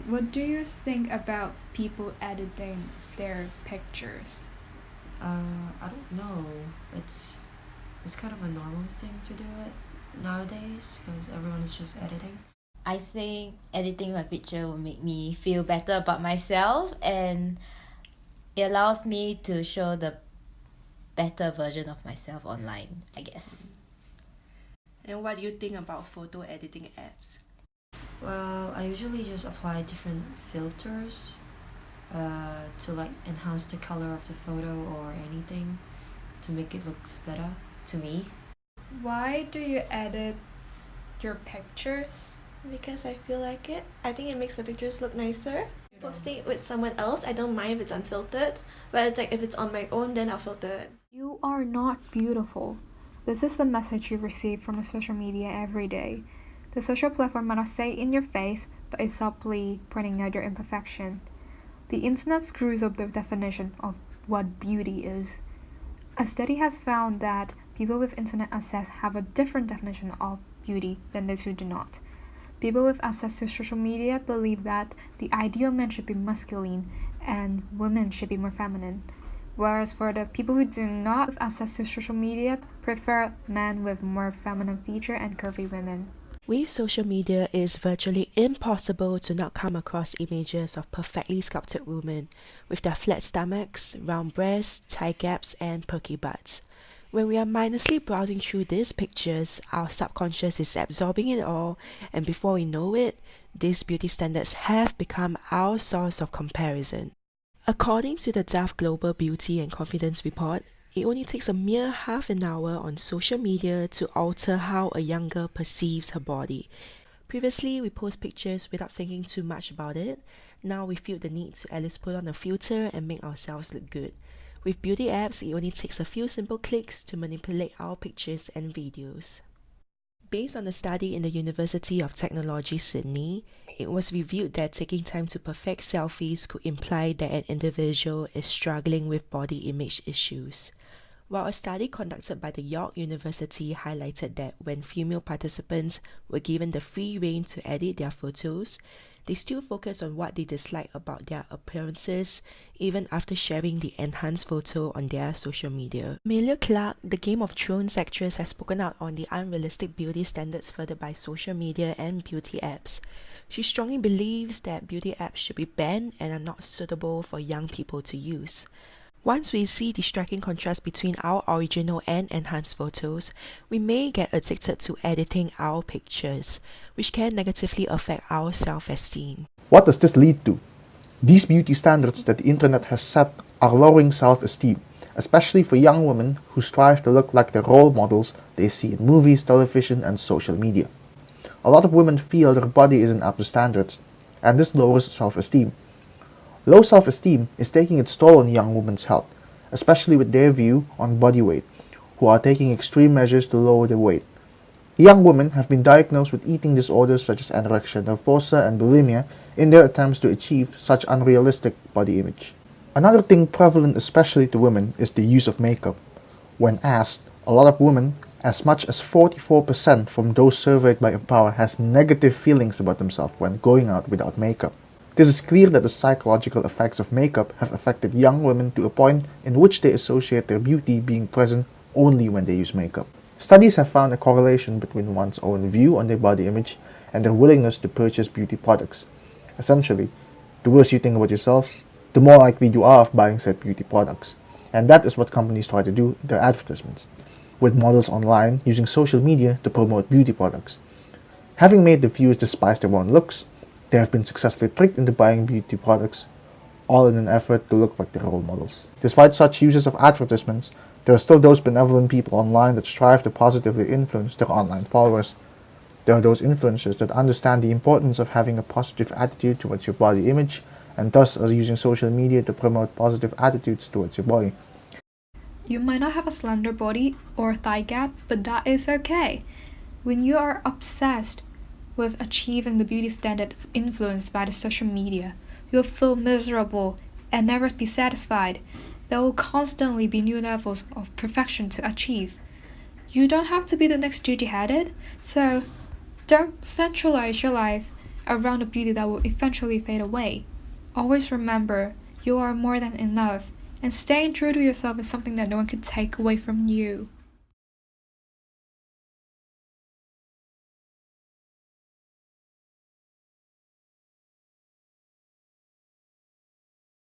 what do you think about people editing their pictures? I don't know. It's it's kind of a normal thing to do it nowadays because everyone is just editing. I think editing my picture will make me feel better about myself, and it allows me to show the better version of myself online, I guess. And what do you think about photo editing apps? Well, I usually just apply different filters to like enhance the color of the photo or anything to make it looks better to me. Why do you edit your pictures? Because I feel like it. I think it makes the pictures look nicer. Posting it with someone else, I don't mind if it's unfiltered, but it's like if it's on my own, then I'll filter it. You are not beautiful. This is the message you receive from the social media every day. The social platform might not say it in your face, but is subtly pointing out your imperfection. The internet screws up the definition of what beauty is. A study has found that people with internet access have a different definition of beauty than those who do not. People with access to social media believe that the ideal man should be masculine and women should be more feminine, whereas for the people who do not have access to social media prefer men with more feminine feature and curvy women. With social media, it is virtually impossible to not come across images of perfectly sculpted women with their flat stomachs, round breasts, tight gaps, and perky butts. When we are mindlessly browsing through these pictures, our subconscious is absorbing it all, and before we know it, these beauty standards have become our source of comparison. According to the Daffa Global Beauty and Confidence Report, it only takes a mere half an hour on social media to alter how a young girl perceives her body. Previously, we post pictures without thinking too much about it. Now we feel the need to at least put on a filter and make ourselves look good. With beauty apps, it only takes a few simple clicks to manipulate our pictures and videos. Based on a study in the University of Technology, Sydney, it was revealed that taking time to perfect selfies could imply that an individual is struggling with body image issues. While a study conducted by the York University highlighted that when female participants were given the free rein to edit their photos, they still focus on what they dislike about their appearances even after sharing the enhanced photo on their social media. Emilia Clarke, the Game of Thrones actress, has spoken out on the unrealistic beauty standards furthered by social media and beauty apps. She strongly believes that beauty apps should be banned and are not suitable for young people to use. Once we see the striking contrast between our original and enhanced photos, we may get addicted to editing our pictures, which can negatively affect our self-esteem. What does this lead to? These beauty standards that the internet has set are lowering self-esteem, especially for young women who strive to look like the role models they see in movies, television, and social media. A lot of women feel their body isn't up to standards, and this lowers self-esteem. Low self-esteem is taking its toll on young women's health, especially with their view on body weight, who are taking extreme measures to lower their weight. Young women have been diagnosed with eating disorders such as anorexia nervosa and bulimia in their attempts to achieve such unrealistic body image. Another thing prevalent especially to women is the use of makeup. When asked, a lot of women, as much as 44% from those surveyed by Empower, has negative feelings about themselves when going out without makeup. This is clear that the psychological effects of makeup have affected young women to a point in which they associate their beauty being present only when they use makeup. Studies have found a correlation between one's own view on their body image and their willingness to purchase beauty products. Essentially, the worse you think about yourself, the more likely you are of buying said beauty products. And that is what companies try to do in their advertisements, with models online using social media to promote beauty products. Having made the viewers despise their own looks, they have been successfully tricked into buying beauty products, all in an effort to look like their role models. Despite such uses of advertisements, there are still those benevolent people online that strive to positively influence their online followers. There are those influencers that understand the importance of having a positive attitude towards your body image and thus are using social media to promote positive attitudes towards your body. You might not have a slender body or thigh gap, but that is okay. When you are obsessed with achieving the beauty standard influenced by the social media, you'll feel miserable and never be satisfied. There will constantly be new levels of perfection to achieve. You don't have to be the next Gigi Hadid, so don't centralize your life around a beauty that will eventually fade away. Always remember, you are more than enough, and staying true to yourself is something that no one can take away from you.